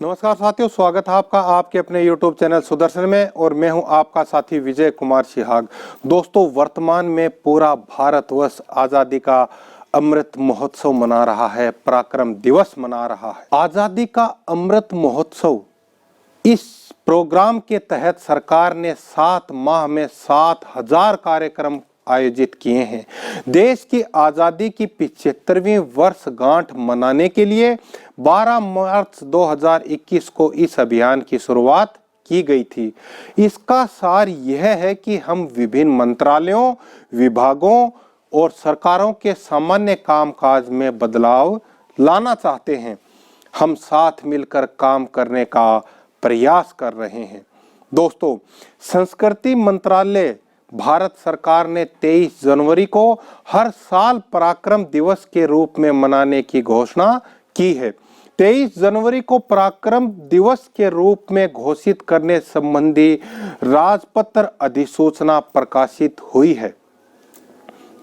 नमस्कार साथियों, स्वागत है आपका आपके अपने YouTube चैनल सुदर्शन में और मैं हूं आपका साथी विजय कुमार सिहाग। दोस्तों, वर्तमान में पूरा भारतवर्ष आजादी का अमृत महोत्सव मना रहा है, पराक्रम दिवस मना रहा है। आजादी का अमृत महोत्सव, इस प्रोग्राम के तहत सरकार ने 7 माह में 7,000 कार्यक्रम आयोजित किए हैं। देश की आजादी की 75वीं वर्षगांठ मनाने के लिए 12 मार्च 2021 को इस अभियान की शुरुआत की गई थी। इसका सार यह है कि हम विभिन्न मंत्रालयों, विभागों और सरकारों के सामान्य कामकाज में बदलाव लाना चाहते हैं। हम साथ मिलकर काम करने का प्रयास कर रहे हैं। दोस्तों, संस्कृति मंत्रालय भारत सरकार ने 23 जनवरी को हर साल पराक्रम दिवस के रूप में मनाने की घोषणा की है। 23 जनवरी को पराक्रम दिवस के रूप में घोषित करने संबंधी राजपत्र अधिसूचना प्रकाशित हुई है।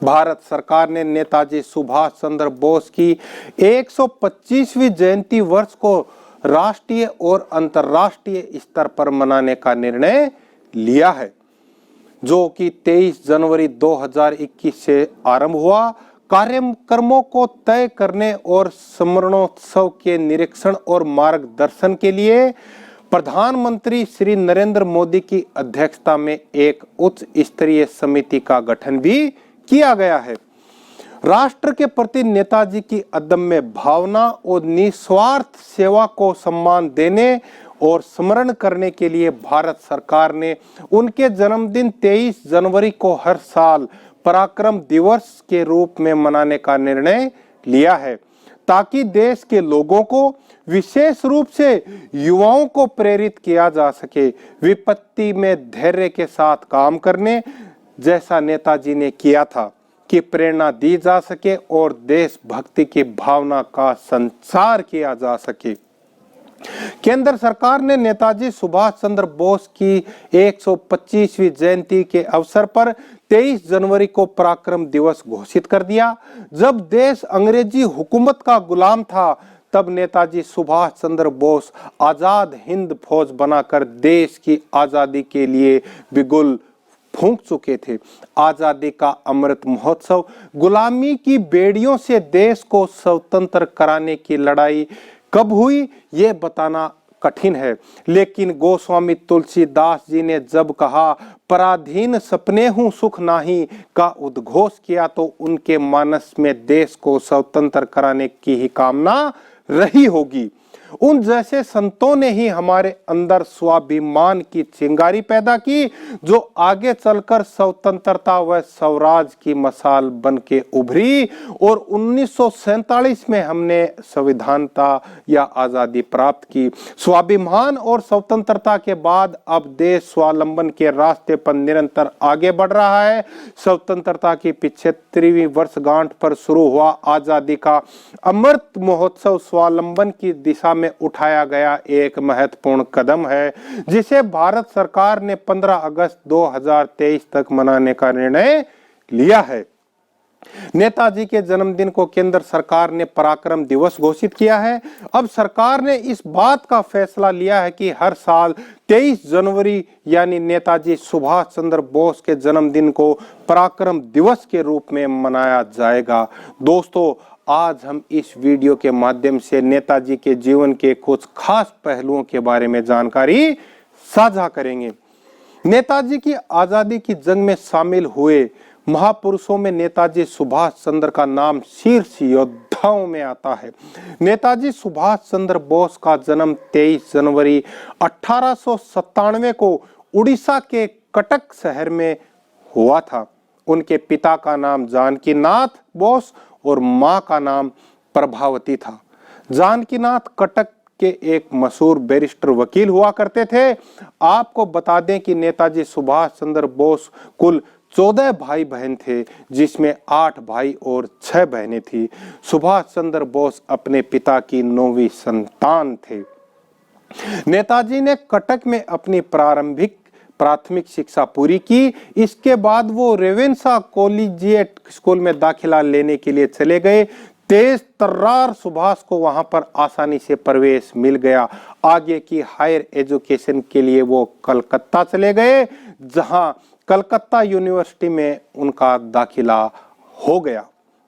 भारत सरकार ने नेताजी सुभाष चंद्र बोस की 125वीं जयंती वर्ष को राष्ट्रीय और अंतर्राष्ट्रीय स्तर पर मनाने का निर्णय लिया है, जो कि 23 जनवरी 2021 से आरंभ हुआ। कार्यक्रमों को तय करने और स्मरणोत्सव के निरीक्षण और मार्गदर्शन के लिए प्रधानमंत्री श्री नरेंद्र मोदी की अध्यक्षता में एक उच्च स्तरीय समिति का गठन भी किया गया है। राष्ट्र के प्रति नेताजी की अदम्य भावना और निस्वार्थ सेवा को सम्मान देने और स्मरण करने के लिए भारत सरकार ने उनके जन्मदिन 23 जनवरी को हर साल पराक्रम दिवस के रूप में मनाने का निर्णय लिया है, ताकि देश के लोगों को, विशेष रूप से युवाओं को प्रेरित किया जा सके विपत्ति में धैर्य के साथ काम करने, जैसा नेताजी ने किया था, की प्रेरणा दी जा सके और देशभक्ति की भावना का संचार किया जा सके। केंद्र सरकार ने नेताजी सुभाष चंद्र बोस की 125वीं जयंती के अवसर पर 23 जनवरी को पराक्रम दिवस घोषित कर दिया। जब देश अंग्रेजी हुकूमत का गुलाम था, तब नेताजी सुभाष चंद्र बोस आजाद हिंद फौज बनाकर देश की आजादी के लिए बिगुल फूंक चुके थे। आजादी का अमृत महोत्सव गुलामी की बेड़ियों से देश को स्वतंत्र कराने की लड़ाई कब हुई, ये बताना कठिन है, लेकिन गोस्वामी तुलसीदास जी ने जब कहा पराधीन सपने हूँ सुख नाही का उद्घोष किया, तो उनके मानस में देश को स्वतंत्र कराने की ही कामना रही होगी। उन जैसे संतों ने ही हमारे अंदर स्वाभिमान की चिंगारी पैदा की, जो आगे चलकर स्वतंत्रता व स्वराज की मशाल बन के उभरी और 1947 में हमने संविधानता या आजादी प्राप्त की। स्वाभिमान और स्वतंत्रता के बाद अब देश स्वावलंबन के रास्ते पर निरंतर आगे बढ़ रहा है। स्वतंत्रता की 75वीं वर्षगांठ पर शुरू हुआ आजादी का अमृत महोत्सव स्वावलंबन की दिशा में उठाया गया एक महत्वपूर्ण कदम है, जिसे भारत सरकार ने 15 अगस्त 2023 तक मनाने का निर्णय लिया है। नेताजी के जन्मदिन को केंद्र सरकार ने पराक्रम दिवस घोषित किया है। अब सरकार ने इस बात का फैसला लिया है कि हर साल 23 जनवरी यानी नेताजी सुभाष चंद्र बोस के जन्मदिन को पराक्रम दिवस के रूप में मनाया जाएगा। दोस्तों, आज हम इस वीडियो के माध्यम से नेताजी के जीवन के कुछ खास पहलुओं के बारे में जानकारी साझा करेंगे। नेताजी की आजादी की जंग में शामिल हुए महापुरुषों में नेताजी सुभाष चंद्र का नाम शीर्ष योद्धाओं में आता है। नेताजी सुभाष चंद्र बोस का जन्म 23 जनवरी 1897 को उड़ीसा के कटक शहर में हुआ था। उनके पिता का नाम जानकीनाथ बोस और मां का नाम प्रभावती था। जानकीनाथ कटक के एक मशहूर बैरिस्टर वकील हुआ करते थे। आपको बता दें कि नेताजी सुभाष चंद्र बोस कुल 14 भाई बहन थे, जिसमें 8 भाई और 6 बहनें थी। सुभाष चंद्र बोस अपने पिता की 9वीं संतान थे। नेताजी ने कटक में अपनी प्राथमिक शिक्षा पूरी की। इसके बाद वो रेवेन्सा कॉलेजिएट स्कूल में दाखिला लेने के लिए चले गए। तेज तर्रार सुभाष को वहां पर आसानी से प्रवेश मिल गया। आगे की हायर एजुकेशन के लिए वो कलकत्ता चले गए, जहां कलकत्ता यूनिवर्सिटी में उनका दाखिला हो गया।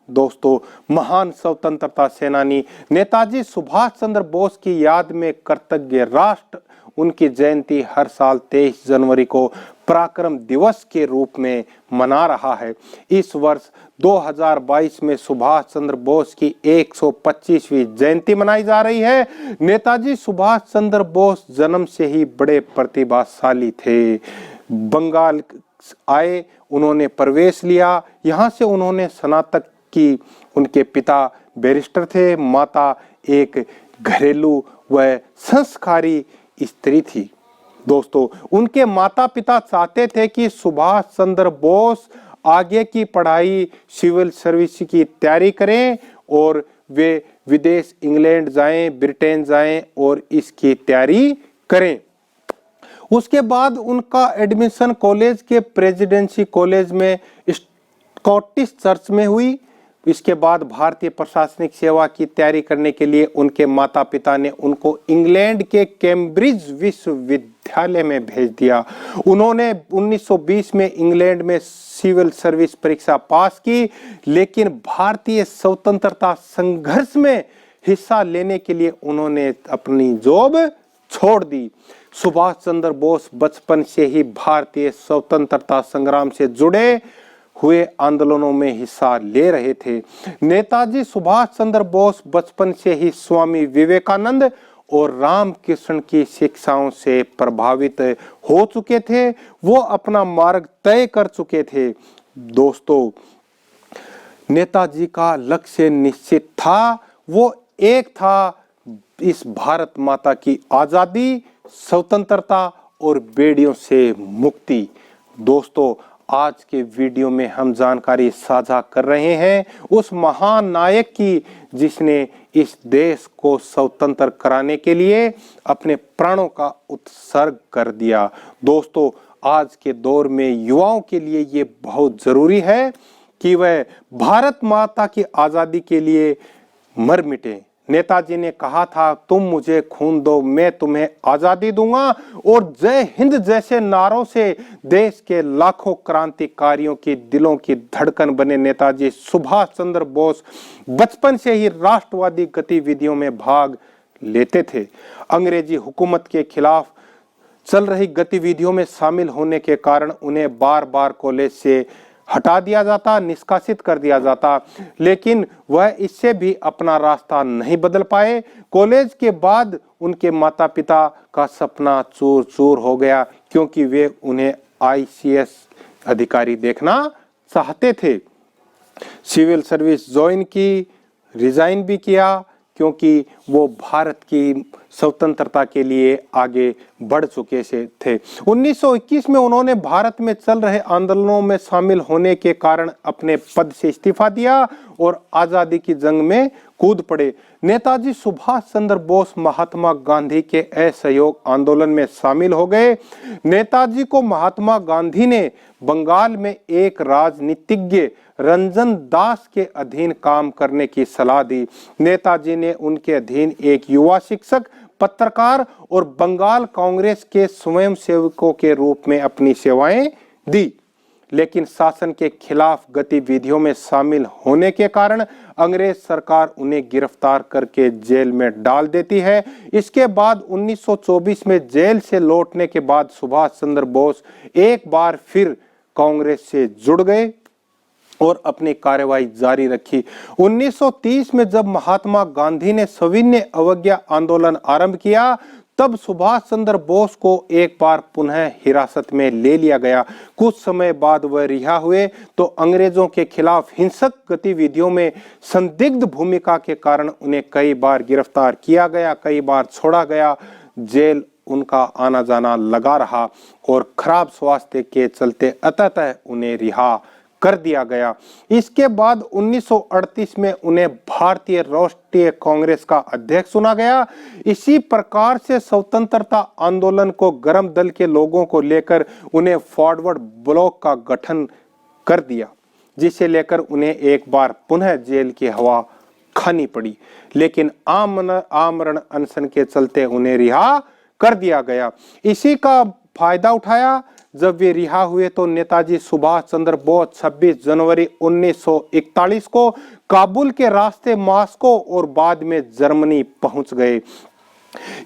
दोस्तों, महान स्वतंत्रता सेनानी नेताजी सुभाष चंद्र बोस की याद में कृतज्ञ राष्ट्र उनकी जयंती हर साल 23 जनवरी को पराक्रम दिवस के रूप में मना रहा है। इस वर्ष 2022 में सुभाष चंद्र बोस की 125वीं जयंती मनाई जा रही है। नेताजी सुभाष चंद्र बोस जन्म से ही बड़े प्रतिभाशाली थे। बंगाल आए, उन्होंने प्रवेश लिया, यहाँ से उन्होंने स्नातक की। उनके पिता बैरिस्टर थे, माता एक घरेलू व संस्कारी स्त्री थी। दोस्तों, उनके माता पिता चाहते थे कि सुभाष चंद्र बोस आगे की पढ़ाई सिविल सर्विस की तैयारी करें और वे विदेश इंग्लैंड जाएं, ब्रिटेन जाएं और इसकी तैयारी करें। उसके बाद उनका एडमिशन कॉलेज के प्रेसिडेंसी कॉलेज में स्कॉटिश चर्च में हुई। इसके बाद भारतीय प्रशासनिक सेवा की तैयारी करने के लिए उनके माता पिता ने उनको इंग्लैंड के कैम्ब्रिज विश्वविद्यालय में भेज दिया। उन्होंने 1920 में इंग्लैंड में सिविल सर्विस परीक्षा पास की, लेकिन भारतीय स्वतंत्रता संघर्ष में हिस्सा लेने के लिए उन्होंने अपनी जॉब छोड़ दी। सुभाष चंद्र बोस बचपन से ही भारतीय स्वतंत्रता संग्राम से जुड़े हुए आंदोलनों में हिस्सा ले रहे थे। नेताजी सुभाष चंद्र बोस बचपन से ही स्वामी विवेकानंद और रामकृष्ण की शिक्षाओं से प्रभावित हो चुके थे। वो अपना मार्ग तय कर चुके थे। दोस्तों, नेताजी का लक्ष्य निश्चित था। वो एक था इस भारत माता की आजादी, स्वतंत्रता और बेड़ियों से मुक्ति। दोस्तों, आज के वीडियो में हम जानकारी साझा कर रहे हैं उस महान नायक की, जिसने इस देश को स्वतंत्र कराने के लिए अपने प्राणों का उत्सर्ग कर दिया। दोस्तों, आज के दौर में युवाओं के लिए ये बहुत जरूरी है कि वह भारत माता की आजादी के लिए मर मिटे। नेताजी ने कहा था, तुम मुझे खून दो, मैं तुम्हें आजादी दूंगा। और जय हिंद जैसे नारों से देश के लाखों क्रांतिकारियों की दिलों की धड़कन बने नेताजी सुभाष चंद्र बोस बचपन से ही राष्ट्रवादी गतिविधियों में भाग लेते थे। अंग्रेजी हुकूमत के खिलाफ चल रही गतिविधियों में शामिल होने के कारण उन्हें बार बार कॉलेज से हटा दिया जाता, निष्कासित कर दिया जाता, लेकिन वह इससे भी अपना रास्ता नहीं बदल पाए। कॉलेज के बाद उनके माता पिता का सपना चूर चूर हो गया, क्योंकि वे उन्हें ICS अधिकारी देखना चाहते थे। सिविल सर्विस ज्वाइन की, रिजाइन भी किया, क्योंकि वो भारत की स्वतंत्रता के लिए आगे बढ़ चुके थे। 1921 में उन्होंने भारत में चल रहे आंदोलनों में शामिल होने के कारण अपने पद से इस्तीफा दिया और आजादी की जंग में कूद पड़े। नेताजी सुभाष चंद्र बोस महात्मा गांधी के असहयोग आंदोलन में शामिल हो गए। नेताजी को महात्मा गांधी ने बंगाल में एक राजनीतिज्ञ रंजन दास के अधीन काम करने की सलाह दी। नेताजी ने उनके अधीन एक युवा शिक्षक, पत्रकार और बंगाल कांग्रेस के स्वयंसेवकों के रूप में अपनी सेवाएं दी, लेकिन शासन के खिलाफ गतिविधियों में शामिल होने के कारण अंग्रेज सरकार उन्हें गिरफ्तार करके जेल में डाल देती है। इसके बाद 1924 में जेल से लौटने के बाद सुभाष चंद्र बोस एक बार फिर कांग्रेस से जुड़ गए और अपनी कार्यवाही जारी रखी। 1930 में जब महात्मा गांधी ने सविनय अवज्ञा आंदोलन आरंभ किया, तब सुभाष चंद्र बोस को एक बार पुनः हिरासत में ले लिया गया। कुछ समय बाद वह रिहा हुए तो अंग्रेजों के खिलाफ हिंसक गतिविधियों में संदिग्ध भूमिका के कारण उन्हें कई बार गिरफ्तार किया गया, कई बार छोड़ा गया। जेल उनका आना जाना लगा रहा और खराब स्वास्थ्य के चलते अंततः उन्हें रिहा कर दिया गया। इसके बाद 1938 में उन्हें भारतीय राष्ट्रीय कांग्रेस का अध्यक्ष चुना गया। इसी प्रकार से स्वतंत्रता आंदोलन को गर्म दल के लोगों को लेकर उन्हें फॉरवर्ड ब्लॉक का गठन कर दिया, जिसे लेकर उन्हें एक बार पुनः जेल की हवा खानी पड़ी, लेकिन आमरण अनशन के चलते उन्हें रिहा कर दिया गया। इसी का फायदा उठाया जब वे रिहा हुए तो नेताजी सुभाष चंद्र बोस 26 जनवरी 1941 को काबुल के रास्ते मॉस्को और बाद में जर्मनी पहुंच गए।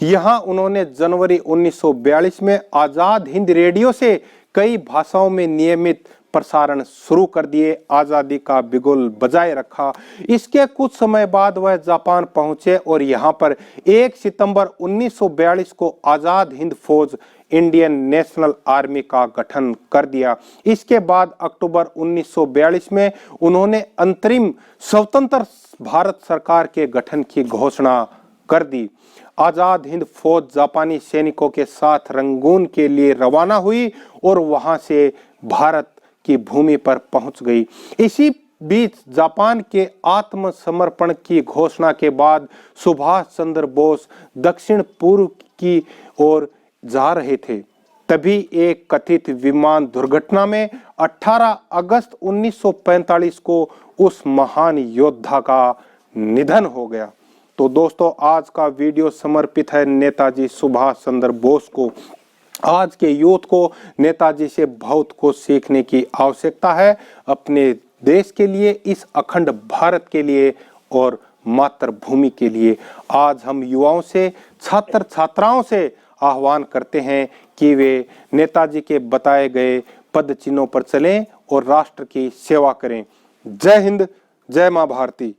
यहां उन्होंने जनवरी 1942 में आजाद हिंद रेडियो से कई भाषाओं में नियमित प्रसारण शुरू कर दिए, आजादी का बिगुल बजाए रखा। इसके कुछ समय बाद वह जापान पहुंचे और यहां पर 1 सितंबर 1942 को आजाद हिंद फौज इंडियन नेशनल आर्मी का गठन कर दिया। इसके बाद अक्टूबर 1942 में उन्होंने अंतरिम स्वतंत्र भारत सरकार के गठन की घोषणा कर दी। आजाद हिंद फौज जापानी सैनिकों के साथ रंगून के लिए रवाना हुई और वहां से भारत की भूमि पर पहुंच गई। इसी बीच जापान के आत्मसमर्पण की घोषणा के बाद सुभाष चंद्र बोस दक्षिण पूर्व की ओर जा रहे थे। तभी एक कथित विमान दुर्घटना में 18 अगस्त 1945 को उस महान योद्धा का निधन हो गया। तो दोस्तों, आज का वीडियो समर्पित है नेताजी सुभाष चंद्र बोस को। आज के यूथ को नेताजी से बहुत कुछ सीखने की आवश्यकता है, अपने देश के लिए, इस अखंड भारत के लिए और मातृभूमि के लिए। आज हम युवाओं से, छात्र छात्राओं से आह्वान करते हैं कि वे नेताजी के बताए गए पद चिन्हों पर चलें और राष्ट्र की सेवा करें। जय हिंद, जय मां भारती।